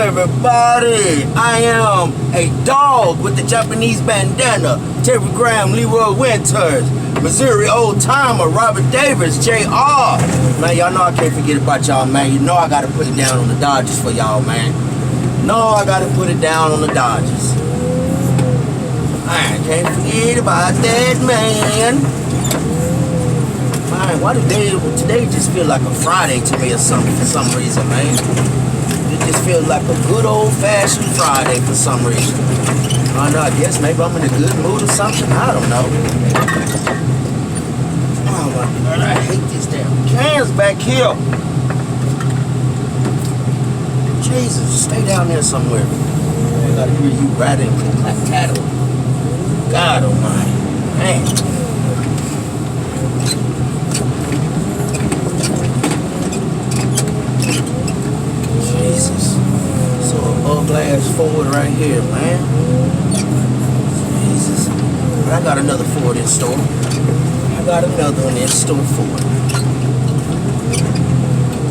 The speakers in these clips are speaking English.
everybody? I am a dog with the Japanese bandana. Terry Graham, Leroy Winters, Missouri old timer, Robert Davis, J.R. Man, y'all know I can't forget about y'all, man. You know I gotta put it down on the Dodgers for y'all, man. No, I gotta put it down on the Dodgers. I can't forget about that, man. Man, why today just feel like a Friday to me or something for some reason, man. It just feels like a good old-fashioned Friday for some reason. I don't know, I guess maybe I'm in a good mood or something. I don't know. Oh my God, I hate these damn cans back here. Jesus, stay down there somewhere. I gotta hear you ratting like cattle. God almighty. Man. Jesus. So a glass Ford right here, man. Jesus. But I got another Ford in store. I got another one in store for it.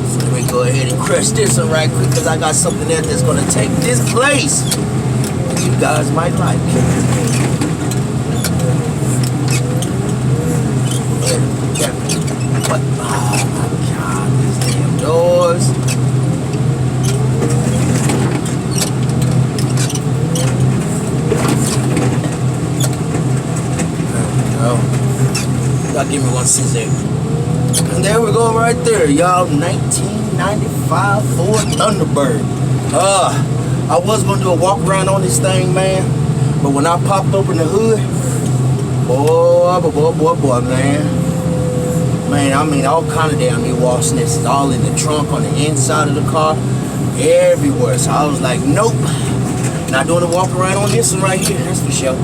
So let me go ahead and crush this one right quick because I got something there that's going to take this place. You guys might like it. What? Oh my God, these damn doors. Y'all give me one Caesar. And there we go right there, y'all. 1995 Ford Thunderbird. I was gonna do a walk around on this thing, man. But when I popped open the hood, boy, man. Man, I mean, all kind of damn new washness is all in the trunk, on the inside of the car, everywhere. So I was like, nope. Not doing a walk around on this one right here, that's for sure.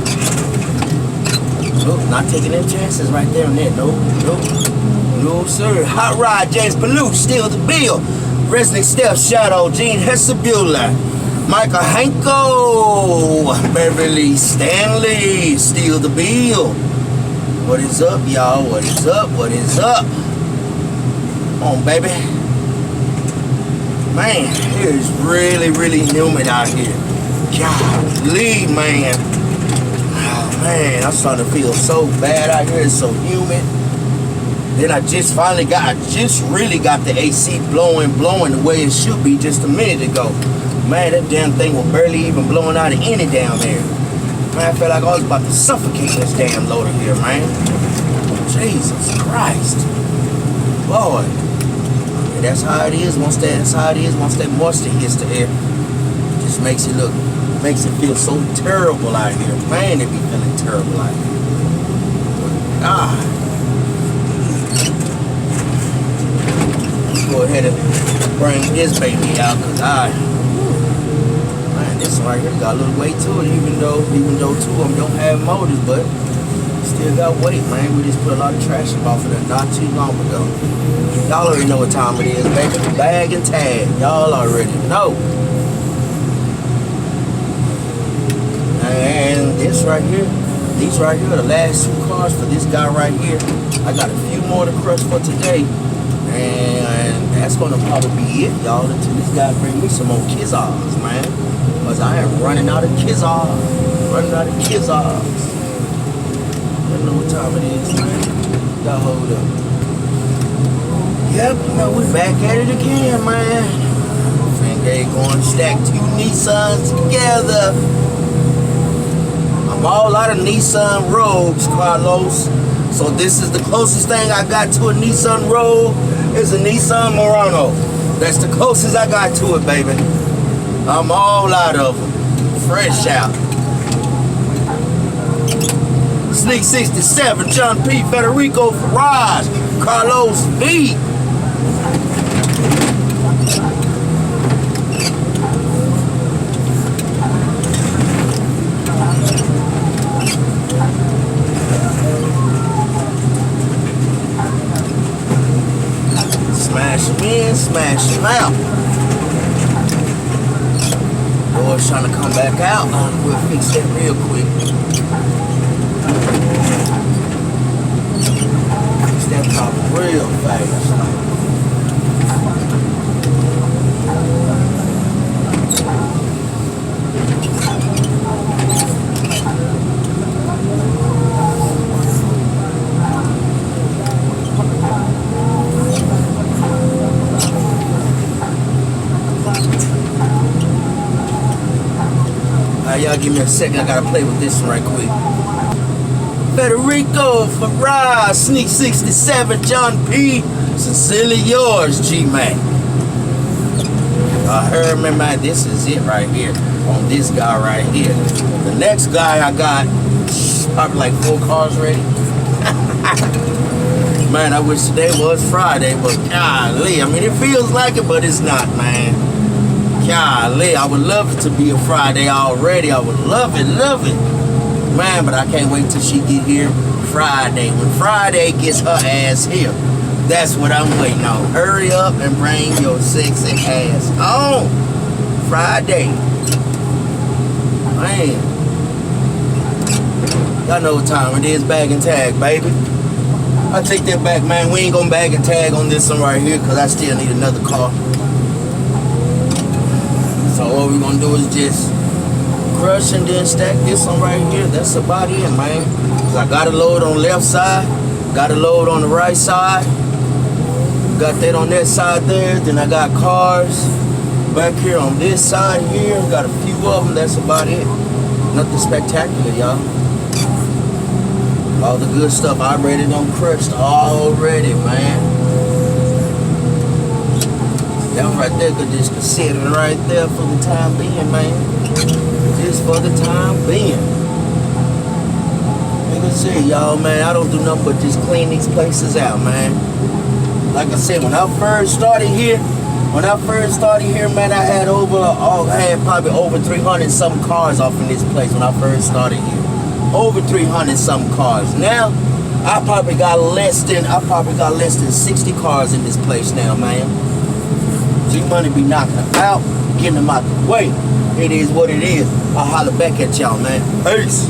Nope, not taking them chances right there on that. Nope. No, sir. Hot Rod, James Paluch, Steal the Bill. Resnick Steph, Shadow, Gene Hessabula, Michael Hanko, Beverly Stanley, Steal the Bill. What is up, y'all? What is up? What is up? Come on, baby. Man, it is really, really humid out here. Golly, man. Man, I'm starting to feel so bad out here. It's so humid. Then I just really got the AC blowing the way it should be just a minute ago. Man, that damn thing was barely even blowing out of any damn air. Man, I felt like I was about to suffocate this damn loader here, man. Jesus Christ. Boy. Yeah, that's how it is once that moisture hits the air. It just makes it feel so terrible out here. Man, it be feeling terrible out here. God. Let's go ahead and bring this baby out, cause man, this one right here got a little weight to it, even though two of them don't have motors, but still got weight, man. We just put a lot of trash off of it not too long ago. Y'all already know what time it is, baby. Bag and tag. Y'all already know. And these right here are the last 2 cars for this guy right here. I got a few more to crush for today. And that's gonna probably be it, y'all, until this guy bring me some more Kizzars, man. Cause I am running out of Kizzars. I don't know what time it is, man. Y'all hold up. Yep, we're back at it again, man. They going to stack 2 Nissans together. I'm all out of Nissan Rogues, Carlos. So this is the closest thing I got to a Nissan Rogue is a Nissan Murano. That's the closest I got to it, baby. I'm all out of them. Fresh out. Sneak 67, John P. Federico Farage, Carlos V. Smash them in, smash them out. Door's trying to come back out. We'll fix that real quick. Fix that problem real fast. Y'all give me a second. I gotta play with this one right quick. Federico Farrar, Sneak 67, John P. Sincerely yours, G-Mac. I heard me, man, this is it right here. On this guy right here. The next guy I got, probably like 4 cars ready. Man, I wish today was Friday, but golly, I mean, it feels like it, but it's not, man. Golly, I would love it to be a Friday already. I would love it. Man, but I can't wait till she get here Friday. When Friday gets her ass here, that's what I'm waiting on. Hurry up and bring your sexy ass on Friday. Man, y'all know what time it is. Bag and tag, baby. I take that back, man. We ain't gonna bag and tag on this one right here because I still need another car. So what we're gonna do is just crush and then stack this one right here. That's about it, man. Cause I got a load on the left side, got a load on the right side, got that on that side there. Then I got cars back here on this side here. Got a few of them. That's about it. Nothing spectacular, y'all. All the good stuff I already done crushed already, man. That one right there could just consider it right there for the time being, man. Just for the time being. You can see, y'all, man, I don't do nothing but just clean these places out, man. Like I said, when I first started here, man, I had probably over 300 some cars off in this place when I first started here. Over 300 some cars. Now, I probably got less than 60 cars in this place now, man. G-Money be knocking them out, getting them out the way. It is what it is. I'll holler back at y'all, man. Peace.